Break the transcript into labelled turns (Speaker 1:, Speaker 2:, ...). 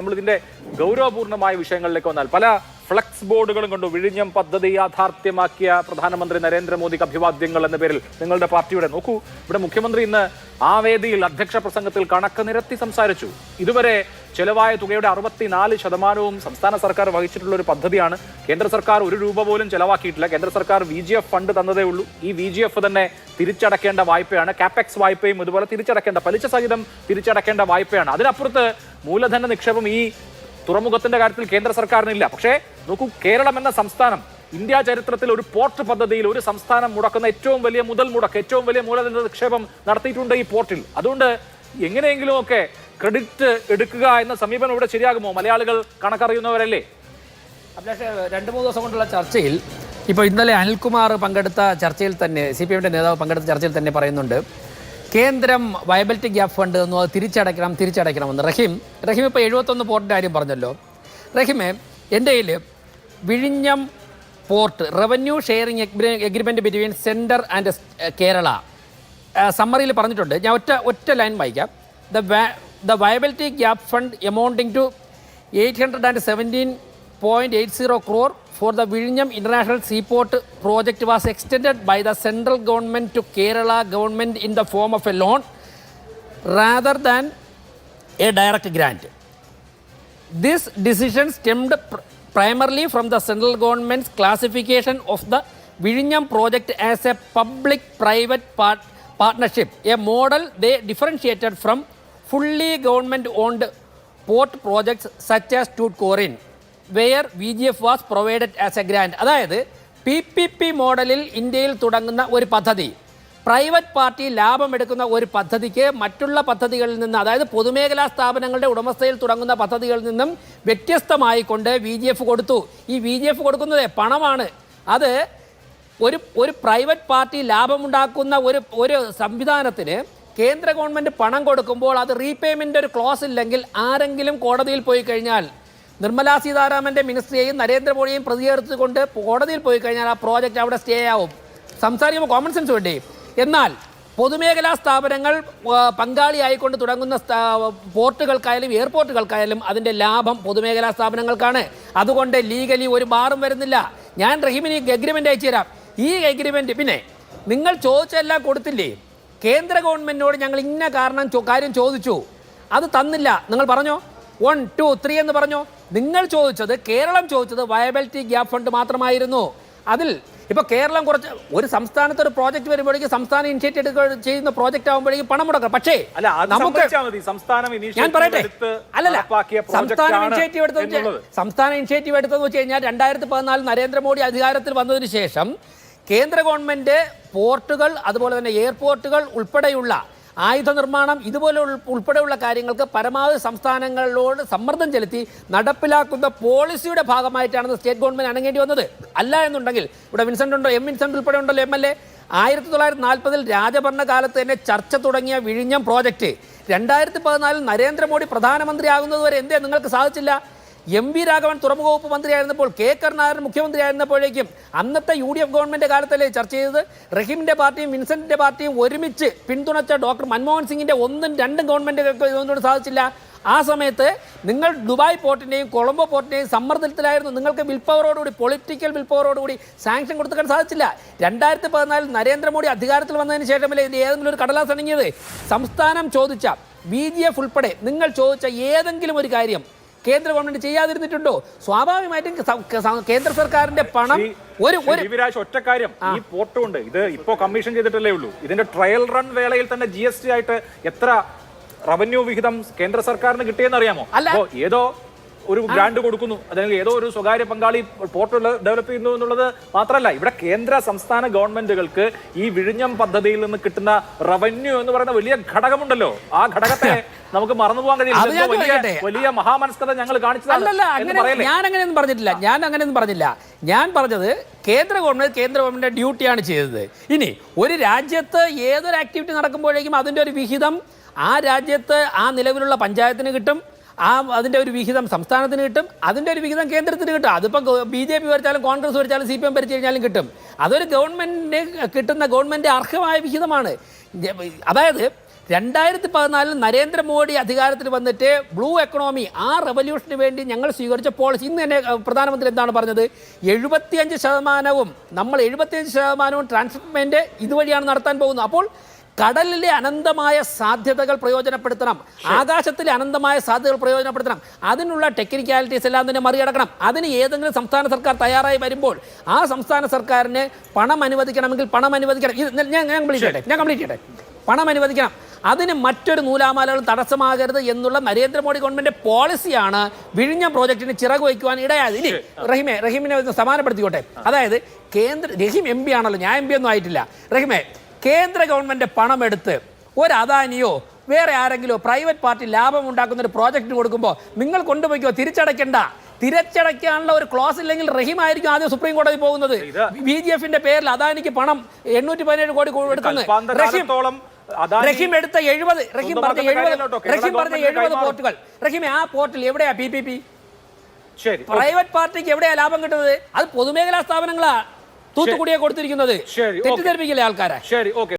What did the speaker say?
Speaker 1: നമ്മൾ ഇതിന്റെ ഗൗരവപൂർണമായ വിഷയങ്ങളിലേക്ക് വന്നാൽ പല ഫ്ലക്സ് ബോർഡുകളും കൊണ്ട് വിഴിഞ്ഞം പദ്ധതി യാഥാർത്ഥ്യമാക്കിയ പ്രധാനമന്ത്രി നരേന്ദ്രമോദിക്ക് അഭിവാദ്യങ്ങൾ എന്ന പേരിൽ നിങ്ങളുടെ പാർട്ടിയുടെ നോക്കൂ, ഇവിടെ മുഖ്യമന്ത്രി ഇന്ന് ആ വേദിയിൽ അധ്യക്ഷ പ്രസംഗത്തിൽ കണക്ക് നിരത്തി സംസാരിച്ചു. ഇതുവരെ ചെലവായ തുകയുടെ 64% സംസ്ഥാന സർക്കാർ വഹിച്ചിട്ടുള്ള ഒരു പദ്ധതിയാണ്. കേന്ദ്ര സർക്കാർ ഒരു രൂപ പോലും ചെലവാക്കിയിട്ടില്ല. കേന്ദ്ര സർക്കാർ VGF ഫണ്ട് തന്നതേ ഉള്ളൂ. ഈ VGF തന്നെ തിരിച്ചടക്കേണ്ട വായ്പയാണ്. കാപെക്സ് വായ്പയും ഇതുപോലെ തിരിച്ചടക്കേണ്ട, പലിശ സഹിതം തിരിച്ചടക്കേണ്ട വായ്പയാണ്. അതിനപ്പുറത്ത് മൂലധന നിക്ഷേപം ഈ തുറമുഖത്തിന്റെ കാര്യത്തിൽ കേന്ദ്ര സർക്കാരിനില്ല. പക്ഷേ നോക്കൂ, കേരളം എന്ന സംസ്ഥാനം ഇന്ത്യ ചരിത്രത്തിൽ ഒരു പോർട്ട് പദ്ധതിയിൽ ഒരു സംസ്ഥാനം മുടക്കുന്ന ഏറ്റവും വലിയ മുതൽ മുടക്ക്, ഏറ്റവും വലിയ മൂലധന നിക്ഷേപം നടത്തിയിട്ടുണ്ട് ഈ പോർട്ടിൽ. അതുകൊണ്ട് എങ്ങനെയെങ്കിലും ഒക്കെ ക്രെഡിറ്റ് എടുക്കുക എന്ന സമീപനം ഇവിടെ ശരിയാകുമോ? മലയാളികൾ കണക്കറിയുന്നവരല്ലേ?
Speaker 2: അഭിലാഷ്, 2-3 ദിവസം കൊണ്ടുള്ള ചർച്ചയിൽ ഇപ്പോൾ ഇന്നലെ അനിൽകുമാർ പങ്കെടുത്ത ചർച്ചയിൽ തന്നെ, CPM നേതാവ് പങ്കെടുത്ത ചർച്ചയിൽ തന്നെ പറയുന്നുണ്ട്, കേന്ദ്രം വയബിലിറ്റി ഗ്യാപ്പ് ഫണ്ട് ഒന്നും അത് തിരിച്ചടയ്ക്കണമെന്ന്. റഹീം ഇപ്പോൾ 71 പോർട്ടിൻ്റെ കാര്യം പറഞ്ഞല്ലോ. റഹീമെ, എൻ്റെ കയ്യിൽ വിഴിഞ്ഞം port revenue sharing agreement between centre and Kerala സമ്മറിയിൽ പറഞ്ഞിട്ടുണ്ട്. ഞാൻ ഒറ്റ ലൈൻ വായിക്കാം. The viability gap fund amounting to 817.80 crore for the Vizhinjam International Seaport project was extended by the central government to Kerala government in the form of a loan rather than a direct grant. This decision stemmed primarily from the central government's classification of the Vizhinjam project as a public-private partnership, a model they differentiated from fully government-owned port projects such as Tuticorin, where VGF was provided as a grant. അതായത് PPP മോഡലിൽ ഇന്ത്യയിൽ തുടങ്ങുന്ന ഒരു പദ്ധതി, private party ലാഭമെടുക്കുന്ന ഒരു പദ്ധതിക്ക് മറ്റുള്ള പദ്ധതികളിൽ നിന്ന്, അതായത് പൊതുമേഖലാ സ്ഥാപനങ്ങളുടെ ഉടമസ്ഥയിൽ തുടങ്ങുന്ന പദ്ധതികളിൽ നിന്നും വ്യത്യസ്തമായിക്കൊണ്ട് VGF കൊടുത്തു. ഈ VGF കൊടുക്കുന്നത് പണമാണ്. അത് ഒരു പ്രൈവറ്റ് പാർട്ടി ലാഭമുണ്ടാക്കുന്ന ഒരു സംവിധാനത്തിന് കേന്ദ്ര ഗവൺമെൻറ് പണം കൊടുക്കുമ്പോൾ അത് റീപേയ്മെൻ്റ് ഒരു ക്ലോസ് ഇല്ലെങ്കിൽ ആരെങ്കിലും കോടതിയിൽ പോയി കഴിഞ്ഞാൽ, നിർമ്മലാ സീതാരാമൻ്റെ മിനിസ്ട്രിയെയും നരേന്ദ്രമോദിയെയും പ്രതികരിച്ചുകൊണ്ട് കോടതിയിൽ പോയി കഴിഞ്ഞാൽ ആ പ്രോജക്റ്റ് അവിടെ സ്റ്റേ ആവും. സംസാരിക്കുമ്പോൾ കോമൺ സെൻസ് വേണ്ടി. എന്നാൽ പൊതുമേഖലാ സ്ഥാപനങ്ങൾ പങ്കാളിയായിക്കൊണ്ട് തുടങ്ങുന്ന പോർട്ടുകൾക്കായാലും എയർപോർട്ടുകൾക്കായാലും അതിൻ്റെ ലാഭം പൊതുമേഖലാ സ്ഥാപനങ്ങൾക്കാണ്. അതുകൊണ്ട് ലീഗലി ഒരു ബാറും വരുന്നില്ല. ഞാൻ റഹീമിന് ഈ എഗ്രിമെൻ്റ് അയച്ചു തരാം. ഈ എഗ്രിമെൻറ്റ് പിന്നെ നിങ്ങൾ ചോദിച്ചെല്ലാം കൊടുത്തില്ലേ? കേന്ദ്ര ഗവൺമെൻറ്റിനോട് ഞങ്ങൾ ഇന്ന കാര്യം ചോദിച്ചു, അത് തന്നില്ല. നിങ്ങൾ പറഞ്ഞോ 1, 2, 3 എന്ന് പറഞ്ഞോ? നിങ്ങൾ ചോദിച്ചത്, കേരളം ചോദിച്ചത് വയബിലിറ്റി ഗ്യാപ്പ് ഫണ്ട് മാത്രമായിരുന്നു. അതിൽ ഇപ്പോൾ കേരളം ഒരു സംസ്ഥാനത്ത് ഒരു പ്രോജക്റ്റ് വരുമ്പോഴേക്കും സംസ്ഥാനം ഇനിഷ്യേറ്റീവ് ചെയ്യുന്ന പ്രോജക്റ്റ് ആകുമ്പോഴേക്കും പണം മുടക്കണം. പക്ഷേ നമുക്ക് ഞാൻ പറയട്ടെ, സംസ്ഥാനം ഇനിഷ്യേറ്റീവ് എടുത്തതെന്ന് വെച്ച് കഴിഞ്ഞാൽ 2014 നരേന്ദ്രമോദി അധികാരത്തിൽ വന്നതിന് ശേഷം കേന്ദ്ര ഗവൺമെൻറ് പോർട്ടുകൾ, അതുപോലെ തന്നെ എയർപോർട്ടുകൾ ഉൾപ്പെടെയുള്ള ആയുധ നിർമ്മാണം ഇതുപോലെ ഉൾപ്പെടെയുള്ള കാര്യങ്ങൾക്ക് പരമാവധി സംസ്ഥാനങ്ങളോട് സമ്മർദ്ദം ചെലുത്തി നടപ്പിലാക്കുന്ന പോളിസിയുടെ ഭാഗമായിട്ടാണ് സ്റ്റേറ്റ് ഗവൺമെൻറ് അണങ്ങേണ്ടി വന്നത്. അല്ല എന്നുണ്ടെങ്കിൽ ഇവിടെ വിൻസെൻ്റ് ഉണ്ടോ, വിൻസെൻ്റ് ഉൾപ്പെടെ ഉണ്ടല്ലോ MLA. 1940 രാജഭരണകാലത്ത് തന്നെ ചർച്ച തുടങ്ങിയ വിഴിഞ്ഞം പ്രോജക്റ്റ് 2014 നരേന്ദ്രമോദി പ്രധാനമന്ത്രിയാകുന്നതുവരെ എന്തേ നിങ്ങൾക്ക് സാധിച്ചില്ല? MV രാഘവൻ തുറമുഖ വകുപ്പ് മന്ത്രിയായിരുന്നപ്പോൾ, K കരുണാകരൻ മുഖ്യമന്ത്രിയായിരുന്നപ്പോഴേക്കും അന്നത്തെ UDF ഗവൺമെൻറ് കാലത്തല്ലേ ചർച്ച ചെയ്തത്? റഹീമിൻ്റെ പാർട്ടിയും വിൻസെൻറ്റിൻ്റെ പാർട്ടിയും ഒരുമിച്ച് പിന്തുണച്ച ഡോക്ടർ മൻമോഹൻ സിംഗിൻ്റെ 1ഉം 2ഉം ഗവൺമെൻറ്റുകൾക്ക് ഇതൊന്നും സാധിച്ചില്ല. ആ സമയത്ത് നിങ്ങൾ ദുബായ് പോർട്ടിൻ്റെയും കൊളംബോ പോർട്ടിൻ്റെയും സമ്മർദ്ദത്തിലായിരുന്നു. നിങ്ങൾക്ക് പൊളിറ്റിക്കൽ വിൽ പവറോടുകൂടി സാങ്ഷൻ കൊടുക്കാൻ സാധിച്ചില്ല. 2014 നരേന്ദ്രമോദി അധികാരത്തിൽ വന്നതിന് ശേഷമല്ലേ ഇതിൻ്റെ ഏതെങ്കിലും ഒരു കടലാസ് അണങ്ങിയത്? സംസ്ഥാനം ചോദിച്ച VGF ഉൾപ്പെടെ നിങ്ങൾ ചോദിച്ച ഏതെങ്കിലും ഒരു കാര്യം കേന്ദ്ര ഗവൺമെന്റ് ചെയ്യാതിരുന്നിട്ടുണ്ടോ? സ്വാഭാവികമായിട്ടും കേന്ദ്ര സർക്കാരിന്റെ പണം
Speaker 1: ഒറ്റ കാര്യം, ഈ പോർട്ടുണ്ട് ഇത് ഇപ്പോ കമ്മീഷൻ ചെയ്തിട്ടല്ലേ ഉള്ളൂ. ഇതിന്റെ ട്രയൽ റൺ വേളയിൽ തന്നെ GST ആയിട്ട് എത്ര റവന്യൂ വിഹിതം കേന്ദ്ര സർക്കാരിന് കിട്ടിയെന്ന് അറിയാമോ? ഏതോ ഒരു ഗ്രാന്റ് കൊടുക്കുന്നു, അല്ലെങ്കിൽ ഏതോ ഒരു സ്വകാര്യ പങ്കാളി പോർട്ട് ഡെവലപ്പ് ചെയ്യുന്നു എന്നുള്ളത് മാത്രമല്ല, ഇവിടെ കേന്ദ്ര സംസ്ഥാന ഗവൺമെന്റുകൾക്ക് ഈ വിഴിഞ്ഞം പദ്ധതിയിൽ നിന്ന് കിട്ടുന്ന റവന്യൂ എന്ന് പറയുന്ന വലിയ ഘടകമുണ്ടല്ലോ. ആ ഘടകത്തെ നമുക്ക് മറന്നു പോകാൻ കഴിയില്ല. വലിയ മഹാമനസ്കത ഞങ്ങൾ കാണിച്ചതല്ല.
Speaker 2: ഞാൻ അങ്ങനെയൊന്നും പറഞ്ഞില്ല. ഞാൻ പറഞ്ഞത് കേന്ദ്ര ഗവൺമെന്റ് ഡ്യൂട്ടിയാണ് ചെയ്തത്. ഇനി ഒരു രാജ്യത്ത് ഏതൊരു ആക്ടിവിറ്റി നടക്കുമ്പോഴേക്കും അതിൻ്റെ ഒരു വിഹിതം ആ രാജ്യത്ത് ആ നിലവിലുള്ള പഞ്ചായത്തിന് കിട്ടും, അതിൻ്റെ ഒരു വിഹിതം സംസ്ഥാനത്തിന് കിട്ടും, അതിൻ്റെ ഒരു വിഹിതം കേന്ദ്രത്തിന് കിട്ടും. അതിപ്പോൾ BJP ഭരിച്ചാലും കോൺഗ്രസ് ഭരിച്ചാലും CPM ഭരിച്ചു കഴിഞ്ഞാലും കിട്ടും. അതൊരു ഗവൺമെൻറ്റിന് കിട്ടുന്ന ഗവൺമെൻറ് അർഹമായ വിഹിതമാണ്. അതായത് 2014 നരേന്ദ്രമോദി അധികാരത്തിൽ വന്നിട്ട് ബ്ലൂ എക്കണോമി ആ റെവല്യൂഷന് വേണ്ടി ഞങ്ങൾ സ്വീകരിച്ച പോളിസി ഇന്ന് തന്നെ പ്രധാനമന്ത്രി എന്താണ് പറഞ്ഞത്? 75% നമ്മൾ 75% ട്രാൻസ്ഷിപ്മെന്റ് ഇതുവഴിയാണ് നടത്താൻ പോകുന്നത്. അപ്പോൾ കടലിലെ അനന്തമായ സാധ്യതകൾ പ്രയോജനപ്പെടുത്തണം, ആകാശത്തിലെ അനന്തമായ സാധ്യതകൾ പ്രയോജനപ്പെടുത്തണം. അതിനുള്ള ടെക്നിക്കാലിറ്റീസ് എല്ലാം തന്നെ മറികടക്കണം. അതിന് ഏതെങ്കിലും സംസ്ഥാന സർക്കാർ തയ്യാറായി വരുമ്പോൾ ആ സംസ്ഥാന സർക്കാരിന് പണം അനുവദിക്കണമെങ്കിൽ പണം അനുവദിക്കണം. ഞാൻ കംപ്ലീറ്റ് ചെയ്യട്ടെ. പണം അനുവദിക്കണം. അതിന് മറ്റൊരു നൂലാമാലകളും തടസ്സമാകരുത് എന്നുള്ള നരേന്ദ്രമോദി ഗവൺമെന്റ് പോളിസിയാണ് വിഴിഞ്ഞം പ്രോജക്റ്റിന് ചിറക് വയ്ക്കുവാൻ ഇടയായത്. ഇനി റഹീമിനെ സമാനപ്പെടുത്തിക്കോട്ടെ. അതായത് റഹീം എം പി ആണല്ലോ, ഞാൻ എം പി ഒന്നും ആയിട്ടില്ല. റഹീമെ, കേന്ദ്ര ഗവൺമെന്റ് പണമെടുത്ത് ഒരു അദാനിയോ വേറെ ആരെങ്കിലോ പ്രൈവറ്റ് പാർട്ടി ലാഭം ഉണ്ടാക്കുന്ന ഒരു പ്രോജക്റ്റ് കൊടുക്കുമ്പോൾ നിങ്ങൾ കൊണ്ടുപോയിക്കോ, തിരിച്ചടയ്ക്കാനുള്ള ഒരു ക്ലോസ് ഇല്ലെങ്കിൽ റഹീം ആയിരിക്കും ആദ്യം സുപ്രീം കോടതി പോകുന്നത്. BGF-ന്റെ പേരിൽ അദാനിക്ക് പണം 817 കോടി കൊടുക്കുന്നത്. റഹീം എടുത്ത 70 പോർട്ടുകൾ. റഹീം, ആ പോർട്ടിൽ എവിടെയാ PPP? പ്രൈവറ്റ് പാർട്ടിക്ക് എവിടെയാ ലാഭം കിട്ടുന്നത്? അത് പൊതുമേഖലാ സ്ഥാപനങ്ങളാ തൂത്തുക്കുടിയെ കൊടുത്തിരിക്കുന്നത്. തെറ്റിദ്ധരിപ്പിക്കില്ലേ ആൾക്കാരെ?